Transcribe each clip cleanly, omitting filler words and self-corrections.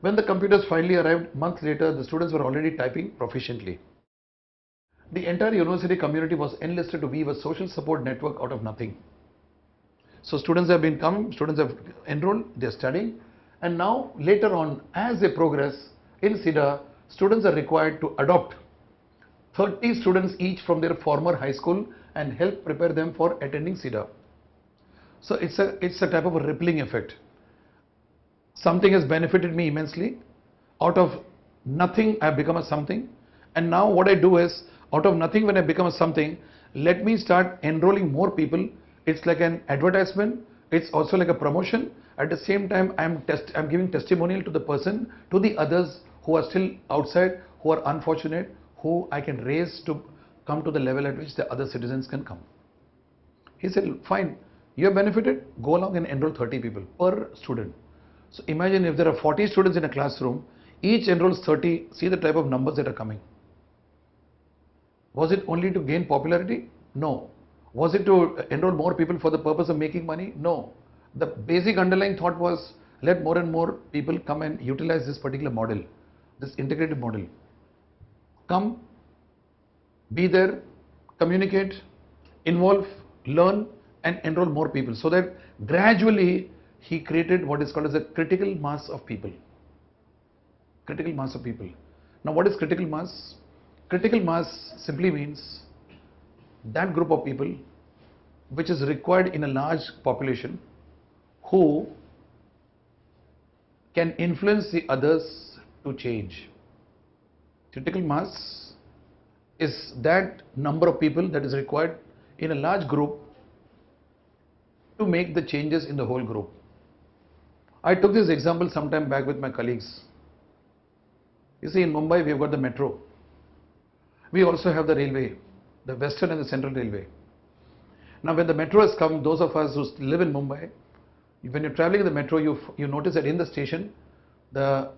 When the computers finally arrived, months later, the students were already typing proficiently. The entire university community was enlisted to weave a social support network out of nothing. So students have enrolled, they are studying, and now later on, as they progress in SIDA, students are required to adopt 30 students each from their former high school and help prepare them for attending SIDA. So it's a type of a rippling effect. Something has benefited me immensely. Out of nothing, I have become a something. And now what I do is, out of nothing, when I become a something, let me start enrolling more people. It's like an advertisement. It's also like a promotion. At the same time, I'm giving testimonial to the person, to the others who are still outside, who are unfortunate, who I can raise to come to the level at which the other citizens can come. He said, fine, you have benefited, go along and enroll 30 people per student. So imagine if there are 40 students in a classroom, each enrolls 30, see the type of numbers that are coming. Was it only to gain popularity? No. Was it to enroll more people for the purpose of making money? No. The basic underlying thought was, let more and more people come and utilize this particular model, this integrated model. Come, be there, communicate, involve, learn, and enroll more people, so that gradually he created what is called as a critical mass of people. Critical mass of people. Now what is critical mass? Critical mass simply means that group of people which is required in a large population, who can influence the others to change. Critical mass is that number of people that is required in a large group to make the changes in the whole group. I took this example some time back with my colleagues. You see, in Mumbai we have got the metro. We also have the railway, the Western and the Central Railway. Now when the metro has come, those of us who live in Mumbai, when you're traveling in the metro, you notice that in the station, the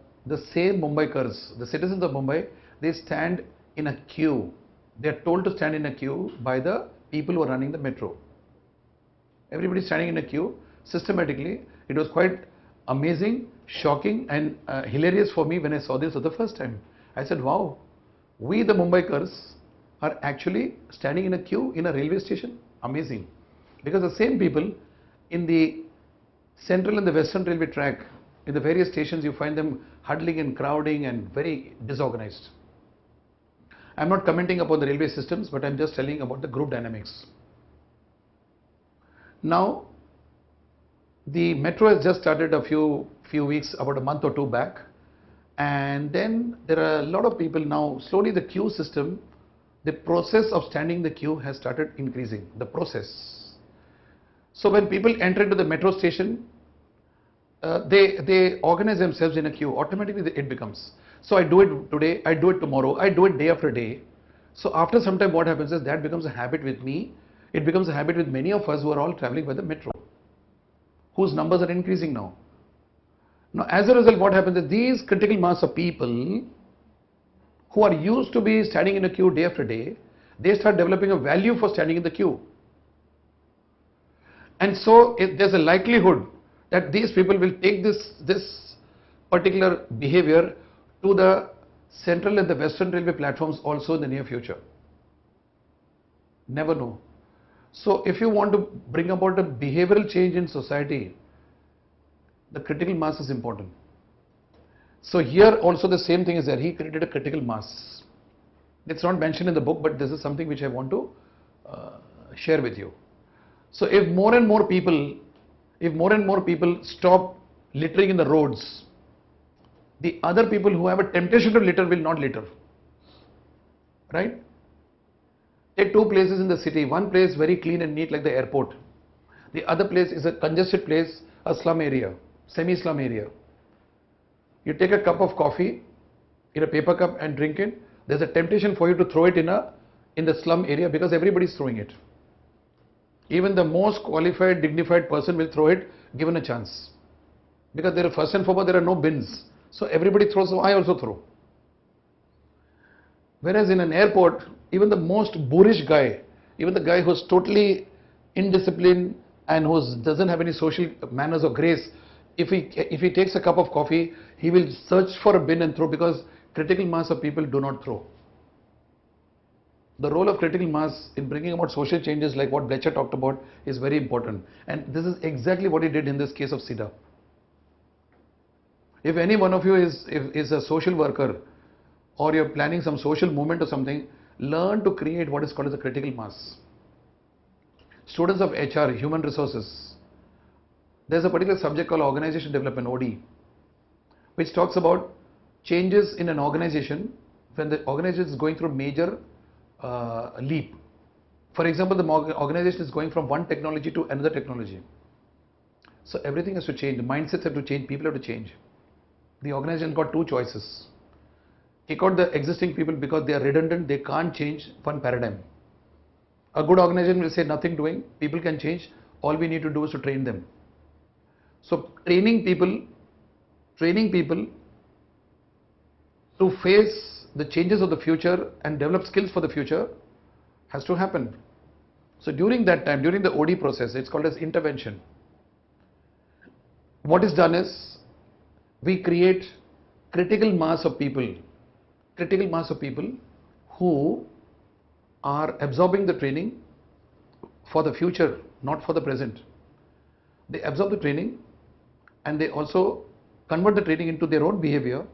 same Mumbaikars, the citizens of Mumbai, they stand in a queue. They are told to stand in a queue by the people who are running the metro. Everybody standing in a queue systematically. It was quite amazing, shocking, and hilarious for me when I saw this for the first time. I said, wow, we the Mumbaikars are actually standing in a queue in a railway station. Amazing. Because the same people in the Central and the Western Railway track, in the various stations, you find them huddling and crowding and very disorganized. I'm not commenting upon the railway systems, but I'm just telling about the group dynamics. Now, the metro has just started a few weeks, about a month or two back, and then there are a lot of people now. Slowly the queue system, the process of standing in the queue has started increasing, the process. So when people enter into the metro station, they organize themselves in a queue. Automatically it becomes. So I do it today, I do it tomorrow, I do it day after day. So after some time what happens is that becomes a habit with me. It becomes a habit with many of us who are all traveling by the metro, whose numbers are increasing now. Now as a result, what happens is these critical mass of people who are used to be standing in a queue day after day, they start developing a value for standing in the queue. And so there's a likelihood that these people will take this particular behavior to the Central and the Western Railway platforms also in the near future. Never know. So if you want to bring about a behavioral change in society, the critical mass is important. So here also the same thing is there. He created a critical mass. It's not mentioned in the book, but this is something which I want to share with you. So if more and more people stop littering in the roads, the other people who have a temptation to litter will not litter. Right? Take two places in the city. One place very clean and neat like the airport. The other place is a congested place, a slum area, semi-slum area. You take a cup of coffee in a paper cup and drink it. There's a temptation for you to throw it in the slum area because everybody is throwing it. Even the most qualified, dignified person will throw it given a chance. Because there are, first and foremost, there are no bins. So everybody throws, so I also throw. Whereas in an airport, even the most boorish guy, even the guy who's totally indisciplined and who doesn't have any social manners or grace, If he takes a cup of coffee, he will search for a bin and throw, because critical mass of people do not throw. The role of critical mass in bringing about social changes like what Blecher talked about is very important, and this is exactly what he did in this case of SIDA. If any one of you is a social worker, or you're planning some social movement or something, learn to create what is called as a critical mass. Students of HR, human resources, there's a particular subject called organization development, OD, which talks about changes in an organization when the organization is going through major leap. For example, the organization is going from one technology to another technology. So everything has to change. The mindsets have to change. People have to change. The organization got two choices. Kick out the existing people because they are redundant. They can't change one paradigm. A good organization will say nothing doing. People can change. All we need to do is to train them. So training people to face the changes of the future and develop skills for the future has to happen. So during that time, during the OD process, it's called as intervention. What is done is we create critical mass of people who are absorbing the training for the future, not for the present. They absorb the training and they also convert the training into their own behavior.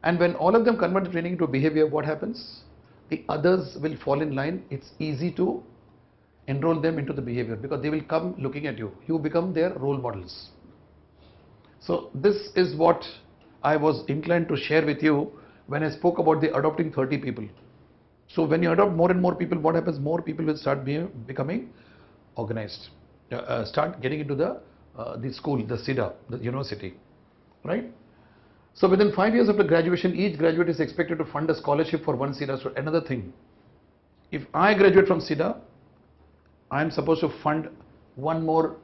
And when all of them convert the training into behavior, what happens? The others will fall in line. It's easy to enroll them into the behavior because they will come looking at you. You become their role models. So this is what I was inclined to share with you when I spoke about the adopting 30 people. So when you adopt more and more people, what happens? More people will start becoming organized, start getting into the school, the SIDA, the university, right? So within 5 years after graduation, each graduate is expected to fund a scholarship for one SIDA. So another thing, if I graduate from SIDA, I am supposed to fund one more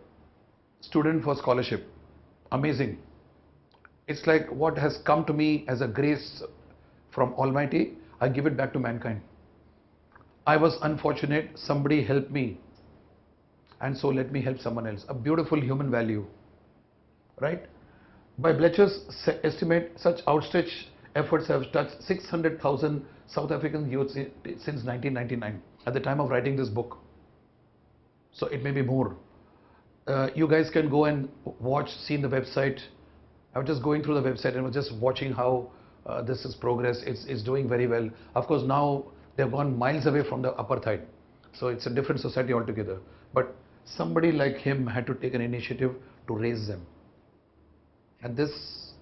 student for scholarship. Amazing. It's like what has come to me as a grace from Almighty, I give it back to mankind. I was unfortunate, somebody helped me, and so let me help someone else. A beautiful human value, right? By Blecher's estimate, such outstretched efforts have touched 600,000 South African youths since 1999, at the time of writing this book. So it may be more. You guys can go and watch, see in the website. I was just going through the website and was just watching how this is progress. It's doing very well. Of course, now they've gone miles away from the apartheid. So it's a different society altogether. But somebody like him had to take an initiative to raise them. And this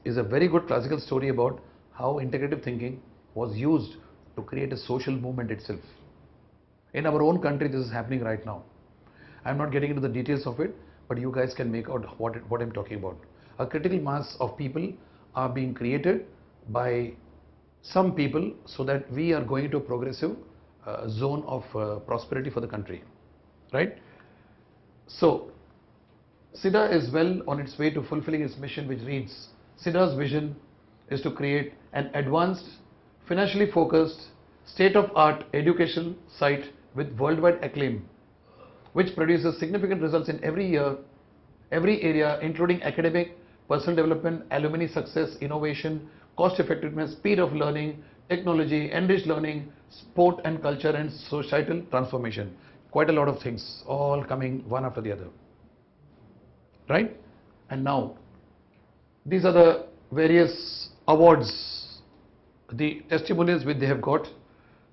is a very good classical story about how integrative thinking was used to create a social movement itself. In our own country, this is happening right now. I'm not getting into the details of it, but you guys can make out what I'm talking about. A critical mass of people are being created by some people so that we are going to a progressive zone of prosperity for the country, right? So SIDA is well on its way to fulfilling its mission, which reads, SIDA's vision is to create an advanced, financially focused, state-of-art education site with worldwide acclaim, which produces significant results in every area, including academic, personal development, alumni success, innovation, cost effectiveness, speed of learning, technology, enriched learning, sport and culture, and societal transformation. Quite a lot of things, all coming one after the other, right? And now, these are the various awards, the testimonials which they have got.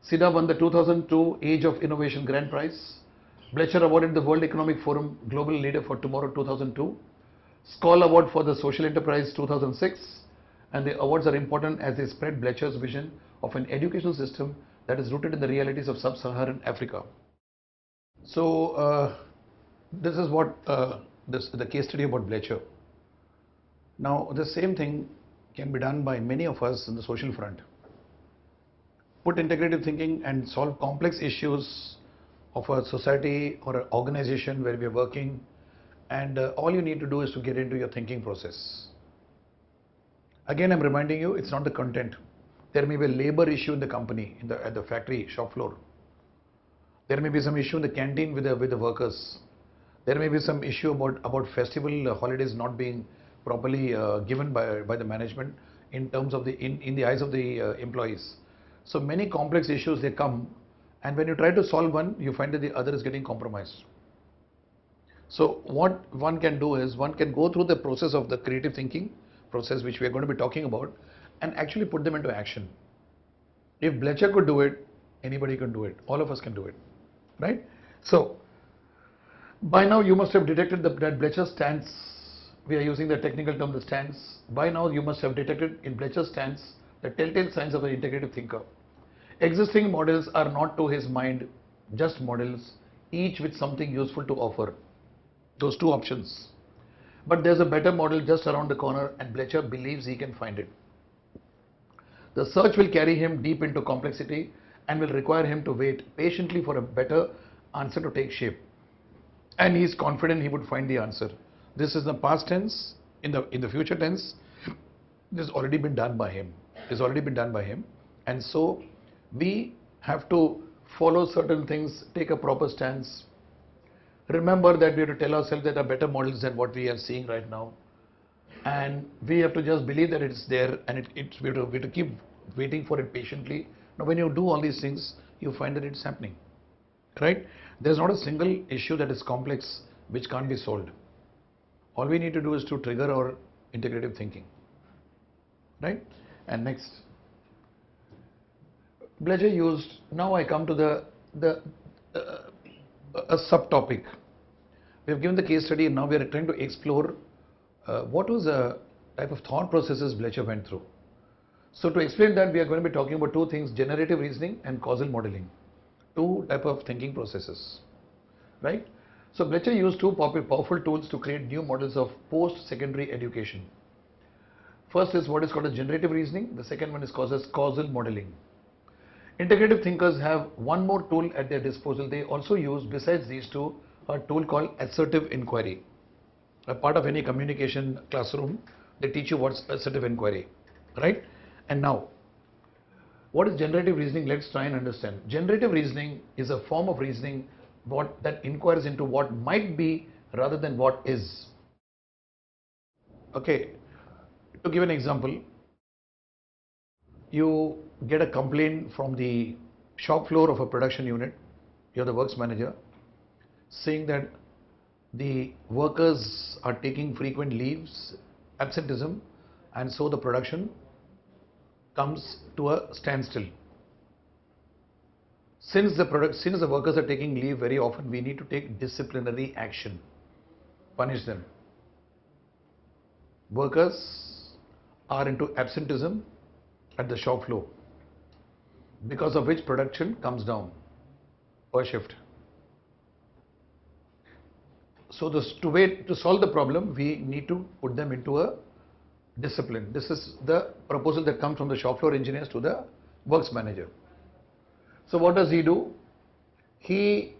SIDA won the 2002 Age of Innovation Grand Prize. Blecher awarded the World Economic Forum Global Leader for Tomorrow 2002. Skoll Award for the Social Enterprise 2006. And the awards are important as they spread Blecher's vision of an educational system that is rooted in the realities of sub-Saharan Africa. So this is what the case study about Blecher. Now the same thing can be done by many of us in the social front. Put integrative thinking and solve complex issues of a society or an organization where we are working, and all you need to do is to get into your thinking process. Again, I'm reminding you, it's not the content. There may be a labor issue in the company, at the factory shop floor. There may be some issue in the canteen with the workers. There may be some issue about festival holidays not being properly given by the management in terms of in the eyes of the employees. So many complex issues they come, and when you try to solve one, you find that the other is getting compromised. So what one can do is one can go through the process of the creative thinking process, which we are going to be talking about, and actually put them into action. If Blecher could do it, anybody can do it. All of us can do it, right? So by now you must have detected that Blecher's stance. We are using the technical term the stance. By now you must have detected in Blecher's stance the telltale signs of an integrative thinker. Existing models are not to his mind just models, each with something useful to offer. Those two options. But there's a better model just around the corner, and Blecher believes he can find it. The search will carry him deep into complexity and will require him to wait patiently for a better answer to take shape. And he is confident he would find the answer. This is the past tense. In the future tense, this has already been done by him. It's already been done by him. And so we have to follow certain things, take a proper stance. Remember that we have to tell ourselves that there are better models than what we are seeing right now. And we have to just believe that it's there, and we have to keep waiting for it patiently. Now when you do all these things, you find that it's happening, right? There's not a single issue that is complex which can't be solved. All we need to do is to trigger our integrative thinking, right? And next, Blecher used, now I come to a subtopic. We have given the case study, and now we are trying to explore what was the type of thought processes Blecher went through. So to explain that, we are going to be talking about two things: generative reasoning and causal modeling. Two type of thinking processes, right? So Blecher used two powerful tools to create new models of post-secondary education. First is what is called as generative reasoning. The second one is called as causal modeling. Integrative thinkers have one more tool at their disposal. They also use, besides these two, a tool called assertive inquiry. A part of any communication classroom, they teach you what's assertive inquiry, right? And now, what is generative reasoning? Let's try and understand. Generative reasoning is a form of reasoning that inquires into what might be rather than what is. Okay, to give an example, you get a complaint from the shop floor of a production unit. You're the works manager, saying that the workers are taking frequent leaves, absenteeism, and so the production comes to a standstill. Since the workers are taking leave very often, we need to take disciplinary action, punish them. Workers are into absenteeism at the shop floor, because of which production comes down per shift. So to solve the problem, we need to put them into a discipline. This is the proposal that comes from the shop floor engineers to the works manager. So what does he do? If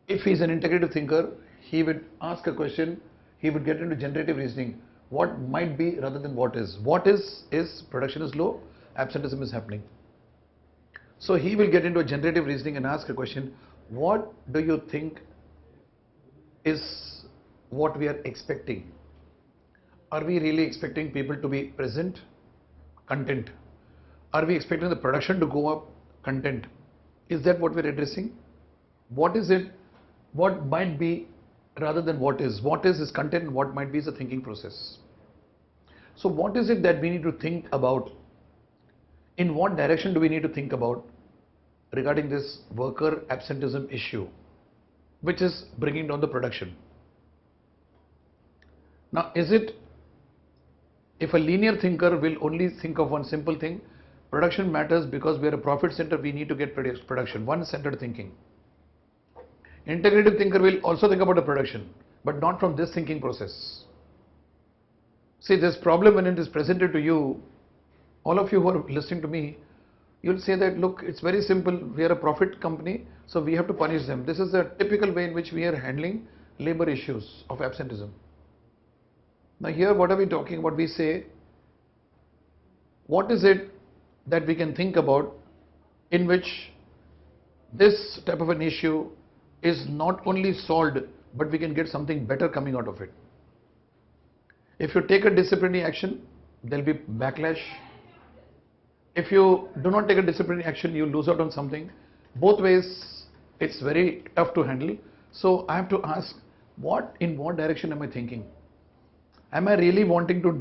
he's an integrative thinker, he would ask a question. He would get into generative reasoning. What might be rather than what is. What is production is low, absenteeism is happening. So he will get into a generative reasoning and ask a question: what do you think is what we are expecting? Are we really expecting people to be present? Content. Are we expecting the production to go up? Content. Is that what we're addressing? What is it? What might be rather than what is? What is content, and what might be is a thinking process. So what is it that we need to think about? In what direction do we need to think about regarding this worker absenteeism issue, which is bringing down the production? Now, if a linear thinker will only think of one simple thing, production matters because we are a profit center, we need to get production, one-centered thinking. Integrative thinker will also think about the production, but not from this thinking process. See, this problem when it is presented to you, all of you who are listening to me, you'll say that, look, it's very simple, we are a profit company, so we have to punish them. This is the typical way in which we are handling labor issues of absenteeism. Now here, what are we talking about? We say, what is it that we can think about in which this type of an issue is not only solved, but we can get something better coming out of it. If you take a disciplinary action, there will be backlash. If you do not take a disciplinary action, you lose out on something. Both ways, it's very tough to handle. So I have to ask, in what direction am I thinking? Am I really wanting to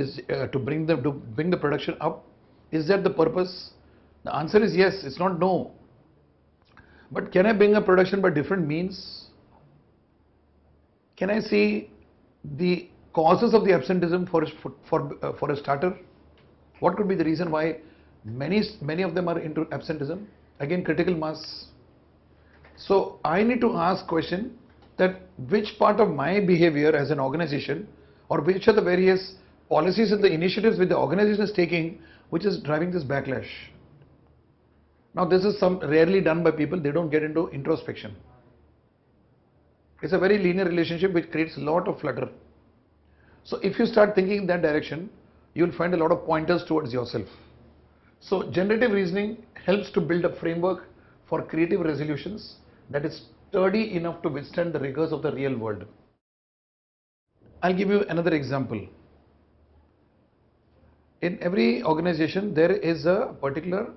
bring the production up? Is that the purpose? The answer is yes. It's not no. But can I bring a production by different means? Can I see the causes of the absenteeism for a starter? What could be the reason why many of them are into absenteeism? Again, critical mass. So I need to ask question that which part of my behavior as an organization, or which are the various policies and the initiatives which the organization is taking, which is driving this backlash. Now this is rarely done by people. They don't get into introspection. It's a very linear relationship which creates a lot of flutter. So if you start thinking in that direction, you'll find a lot of pointers towards yourself. So generative reasoning helps to build a framework for creative resolutions that is sturdy enough to withstand the rigors of the real world. I'll give you another example. In every organization, there is a particular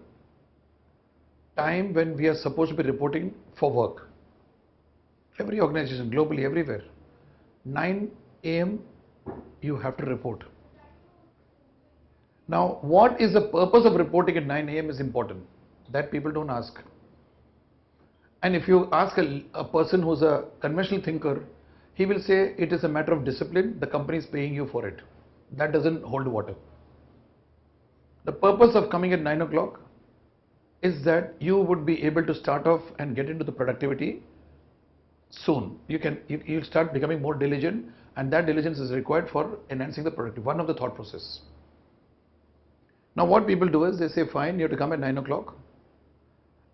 time when we are supposed to be reporting for work. Every organization, globally, everywhere. 9 a.m. you have to report. Now, what is the purpose of reporting at 9 a.m. is important. That people don't ask. And if you ask a person who's a conventional thinker, he will say it is a matter of discipline, the company is paying you for it. That doesn't hold water. The purpose of coming at 9 o'clock is that you would be able to start off and get into the productivity soon. You'll start becoming more diligent, and that diligence is required for enhancing the productivity. One of the thought process. Now what people do is they say, fine, you have to come at 9 o'clock,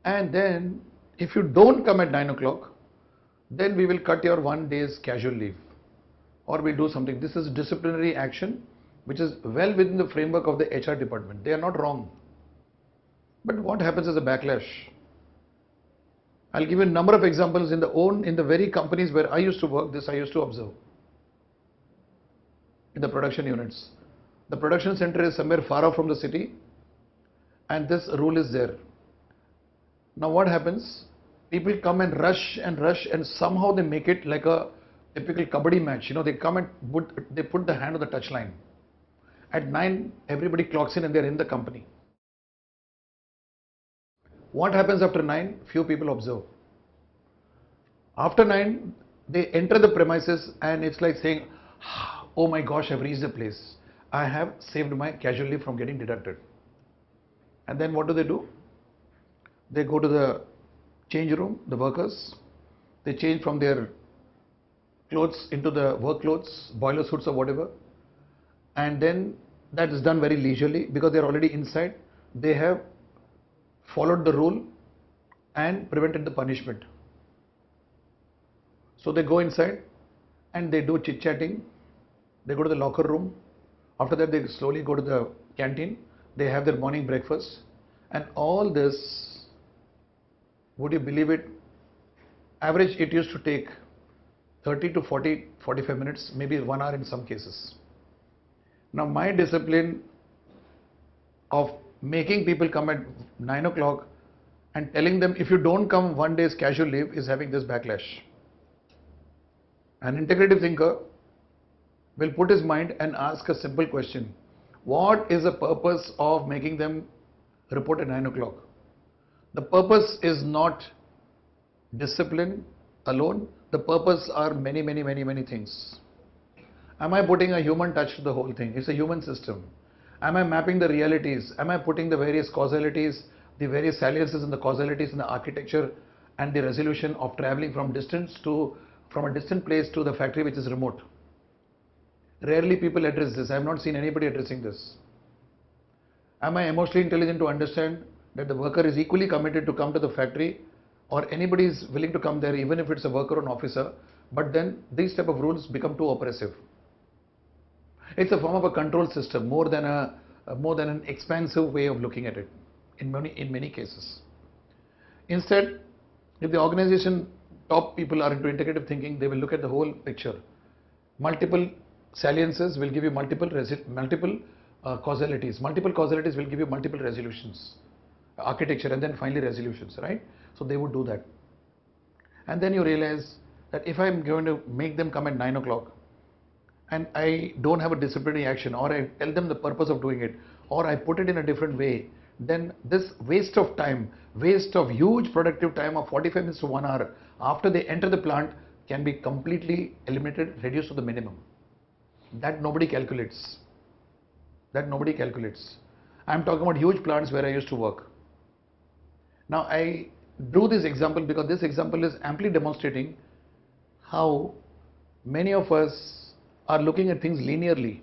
and then if you don't come at 9 o'clock, then we will cut your 1 day's casual leave, or we'll do something. This is disciplinary action which is well within the framework of the HR department. They are not wrong. But what happens is a backlash. I'll give you a number of examples in the very companies where I used to work. This I used to observe in the production units. The production center is somewhere far off from the city, and this rule is there. Now what happens? People come and rush, and somehow they make it like a typical kabaddi match. You know, they come and put the hand on the touch line. At 9, everybody clocks in and they're in the company. What happens after 9? Few people observe. After 9, they enter the premises and it's like saying, oh my gosh, I've reached the place. I have saved my casual leave from getting deducted. And then what do? They go to the change room, the workers. They change from their clothes into the work clothes, boiler suits or whatever. And then that is done very leisurely because they are already inside. They have followed the rule and prevented the punishment. So they go inside and they do chit-chatting. They go to the locker room. After that, they slowly go to the canteen. They have their morning breakfast. And all this, would you believe it? Average, it used to take 30 to 45 minutes, maybe 1 hour in some cases. Now my discipline of making people come at 9 o'clock and telling them if you don't come 1 day's casual leave is having this backlash. An integrative thinker will put his mind and ask a simple question. What is the purpose of making them report at 9 o'clock? The purpose is not discipline alone. The purpose are many things. Am I putting a human touch to the whole thing? It's a human system. Am I mapping the realities? Am I putting the various causalities, the various saliences and the causalities in the architecture and the resolution of traveling from a distant place to the factory which is remote? Rarely people address this. I have not seen anybody addressing this. Am I emotionally intelligent to understand that the worker is equally committed to come to the factory, or anybody is willing to come there even if it's a worker or an officer, but then these type of rules become too oppressive. It's a form of a control system more than an expansive way of looking at it in many cases. Instead, if the organization top people are into integrative thinking, they will look at the whole picture. Multiple saliences will give you multiple causalities. Multiple causalities will give you multiple resolutions, architecture, and then finally resolutions, right? So they would do that. And then you realize that if I'm going to make them come at 9 o'clock and I don't have a disciplinary action, or I tell them the purpose of doing it, or I put it in a different way, then this waste of time, waste of huge productive time of 45 minutes to 1 hour after they enter the plant can be completely eliminated, reduced to the minimum. That nobody calculates. That nobody calculates. I'm talking about huge plants where I used to work. Now I drew this example because this example is amply demonstrating how many of us are looking at things linearly,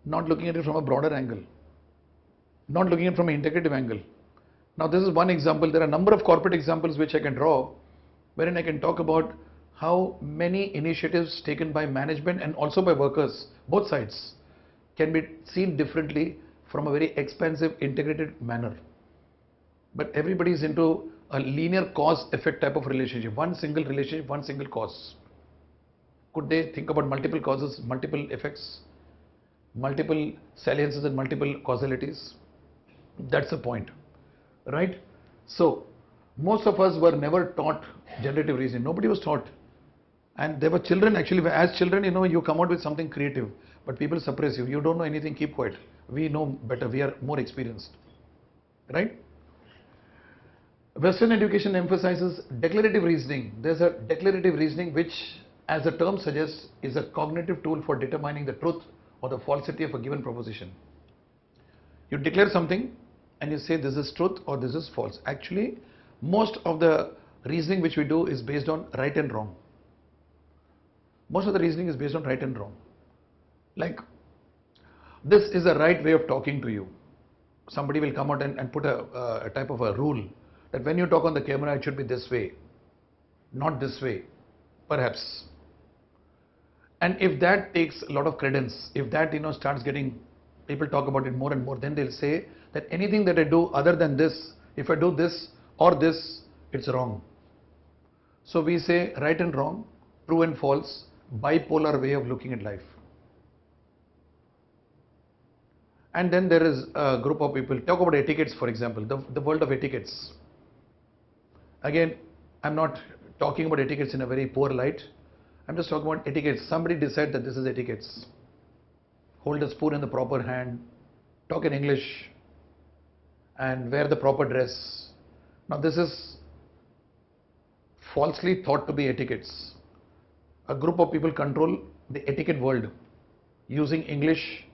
not looking at it from a broader angle, not looking at it from an integrative angle. Now this is one example. There are a number of corporate examples which I can draw, wherein I can talk about how many initiatives taken by management and also by workers, both sides, can be seen differently from a very expansive integrated manner. But everybody is into a linear cause-effect type of relationship, one single relationship, one single cause. Could they think about multiple causes, multiple effects, multiple saliences and multiple causalities? That's the point, right? So most of us were never taught generative reasoning. Nobody was taught. And there were children actually, as children, you come out with something creative, but people suppress you. You don't know anything, keep quiet. We know better, we are more experienced, right? Western education emphasizes declarative reasoning. There's a declarative reasoning which, as the term suggests, is a cognitive tool for determining the truth or the falsity of a given proposition. You declare something and you say this is truth or this is false. Actually, most of the reasoning which we do is based on right and wrong. Most of the reasoning is based on right and wrong. Like, this is the right way of talking to you. Somebody will come out and put a type of a rule that when you talk on the camera, it should be this way, not this way, perhaps. And if that takes a lot of credence, if that starts getting, people talk about it more and more, then they'll say that anything that I do other than this, if I do this or this, it's wrong. So we say right and wrong, true and false, bipolar way of looking at life. And then there is a group of people, talk about etiquettes, for example, the world of etiquettes. Again, I'm not talking about etiquettes in a very poor light. I'm just talking about etiquettes. Somebody decide that this is etiquettes. Hold a spoon in the proper hand, talk in English, and wear the proper dress. Now this is falsely thought to be etiquettes. A group of people control the etiquette world using English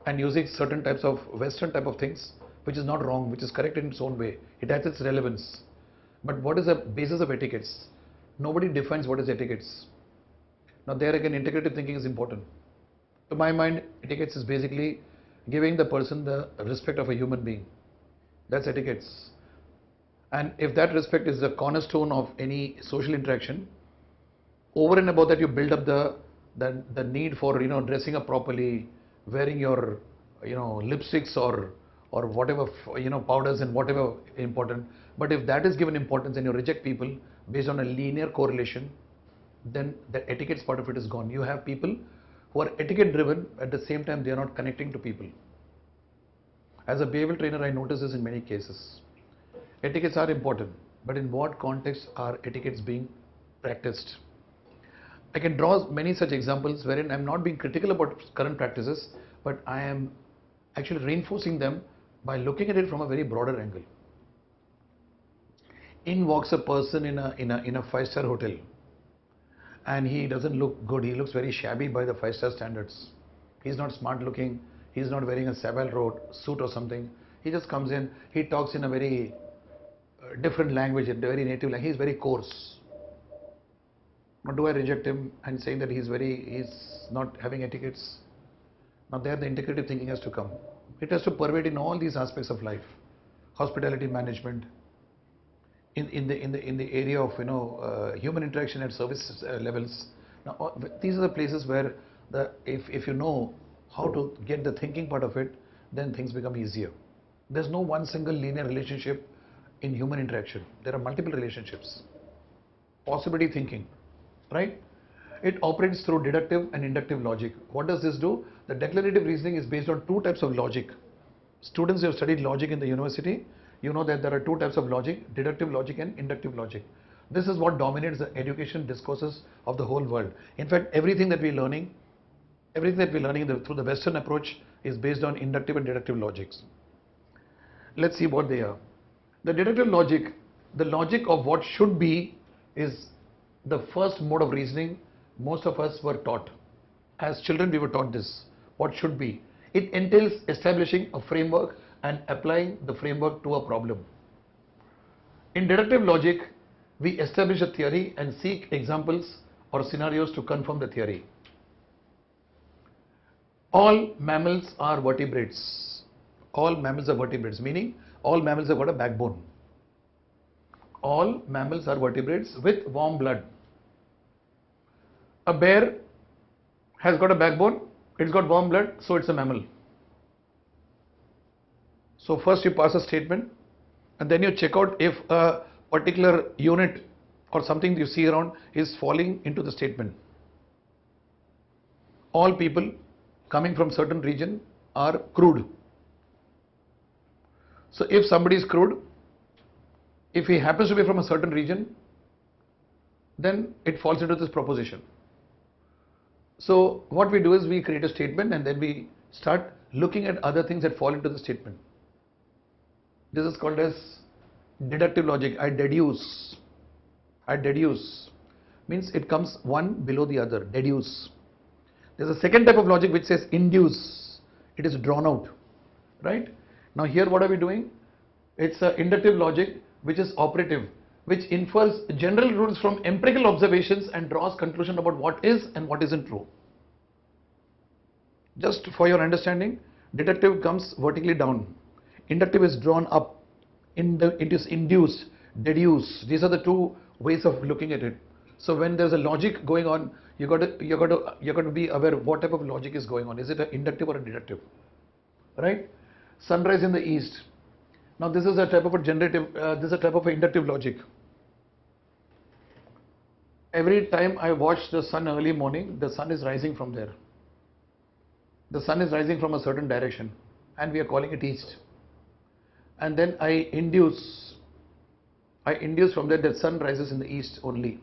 and using certain types of Western type of things, which is not wrong, which is correct in its own way. It has its relevance. But what is the basis of etiquettes? Nobody defines what is etiquettes. Now there again, integrative thinking is important. To my mind, etiquettes is basically giving the person the respect of a human being. That's etiquettes. And if that respect is the cornerstone of any social interaction, over and above that, you build up the need for dressing up properly, wearing your lipsticks or whatever powders and whatever important. But if that is given importance and you reject people based on a linear correlation, then the etiquettes part of it is gone. You have people who are etiquette driven, at the same time they are not connecting to people. As a behavioral trainer, I notice this in many cases. Etiquettes are important, but in what context are etiquettes being practiced? I can draw many such examples wherein I'm not being critical about current practices, but I am actually reinforcing them by looking at it from a very broader angle. In walks a person in a five-star hotel, and he doesn't look good. He looks very shabby by the five-star standards. He's not smart looking. He's not wearing a Savile Row suit or something. He just comes in. He talks in a very different language, a very native language. He's very coarse. Now, do I reject him and saying that he's not having etiquettes? Now, there the integrative thinking has to come. It has to pervade in all these aspects of life. Hospitality management, in the area of human interaction at service levels. Now, these are the places where if you know how to get the thinking part of it, then things become easier. There's no one single linear relationship in human interaction. There are multiple relationships. Possibility thinking, right? It operates through deductive and inductive logic. What does this do? The declarative reasoning is based on two types of logic. Students who have studied logic in the university, you know that there are two types of logic, deductive logic and inductive logic. This is what dominates the education discourses of the whole world. In fact, everything that we're learning through the Western approach is based on inductive and deductive logics. Let's see what they are. The deductive logic, the logic of what should be, is the first mode of reasoning most of us were taught. As children, we were taught this, what should be. It entails establishing a framework and applying the framework to a problem. In deductive logic, we establish a theory and seek examples or scenarios to confirm the theory. All mammals are vertebrates. All mammals are vertebrates, meaning all mammals have got a backbone. All mammals are vertebrates with warm blood. A bear has got a backbone, it's got warm blood, so it's a mammal. So first you pass a statement and then you check out if a particular unit or something you see around is falling into the statement. All people coming from certain region are crude. So if somebody is crude, if he happens to be from a certain region, then it falls into this proposition. So what we do is we create a statement and then we start looking at other things that fall into the statement. This is called as deductive logic. I deduce means it comes one below the other. Deduce. There's a second type of logic which says induce. It is drawn out, right? Now here what are we doing? It's an inductive logic which is operative, which infers general rules from empirical observations and draws conclusion about what is and what isn't true. Just for your understanding, deductive comes vertically down. Inductive is drawn up. It is induced, deduce. These are the two ways of looking at it. So when there's a logic going on, you got to be aware of what type of logic is going on. Is it an inductive or a deductive? Right? Sunrise in the east. Now this is a type of a this is a type of inductive logic. Every time I watch the sun early morning, the sun is rising from there. The sun is rising from a certain direction and we are calling it east. And then I induce from there that sun rises in the east only.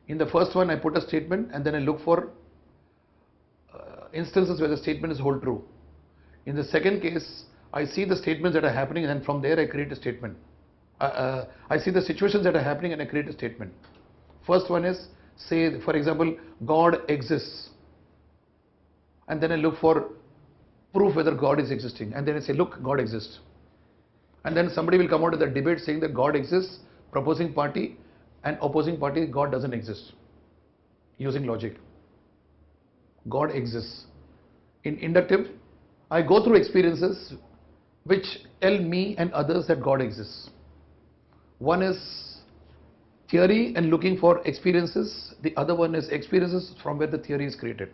In the first one I put a statement and then I look for instances where the statement is hold true. In the second case, I see the statements that are happening and from there I create a statement. I see the situations that are happening and I create a statement. First one is, say for example, God exists. And then I look for proof whether God is existing. And then I say, look, God exists. And then somebody will come out with a debate saying that God exists, proposing party and opposing party, God doesn't exist. Using logic. God exists. In inductive, I go through experiences which tell me and others that God exists. One is theory and looking for experiences. The other one is experiences from where the theory is created.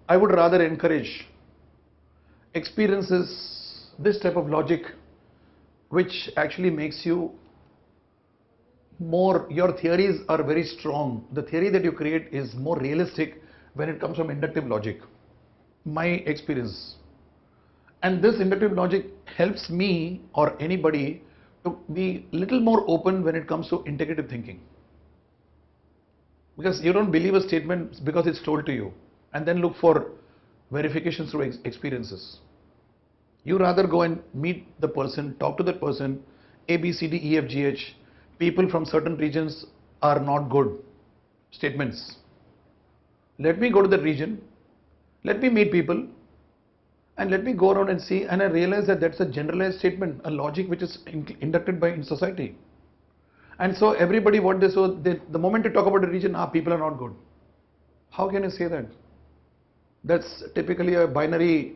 I would rather encourage experiences, this type of logic, which actually makes you more, your theories are very strong. The theory that you create is more realistic when it comes from inductive logic. My experience. And this inductive logic helps me or anybody to be little more open when it comes to integrative thinking. Because you don't believe a statement because it's told to you and then look for verifications through experiences. You rather go and meet the person, talk to that person, A, B, C, D, E, F, G, H. People from certain regions are not good statements. Let me go to that region, let me meet people and let me go around and see, and I realize that that's a generalized statement, a logic which is inducted by in society. And so everybody the moment you talk about a region, people are not good. How can you say that? That's typically a binary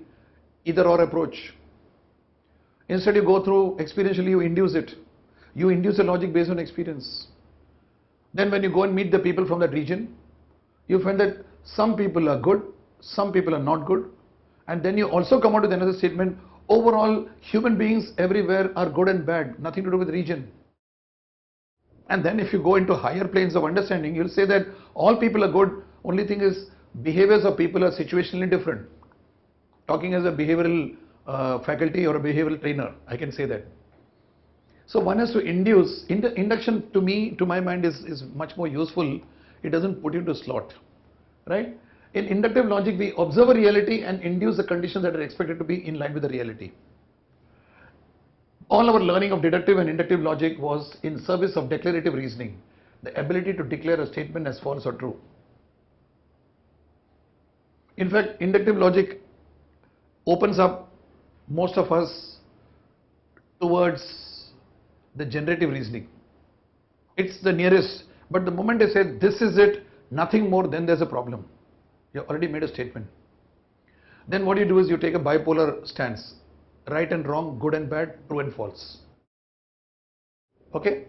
either or approach. Instead you go through experientially, you induce it. You induce a logic based on experience. Then when you go and meet the people from that region, you find that some people are good, some people are not good. And then you also come out with another statement, overall human beings everywhere are good and bad, nothing to do with region. And then if you go into higher planes of understanding, you'll say that all people are good. Only thing is behaviors of people are situationally different. Talking as a behavioral faculty or a behavioral trainer, I can say that. So one has to induce. Induction to me, to my mind, is much more useful. It doesn't put you to slot, right? In inductive logic, we observe a reality and induce the conditions that are expected to be in line with the reality. All our learning of deductive and inductive logic was in service of declarative reasoning, the ability to declare a statement as false or true. In fact, inductive logic opens up most of us towards the generative reasoning. It's the nearest, but the moment I say this is it, nothing more, then there's a problem. You already made a statement. Then what you do is you take a bipolar stance, right and wrong, good and bad, true and false. Okay?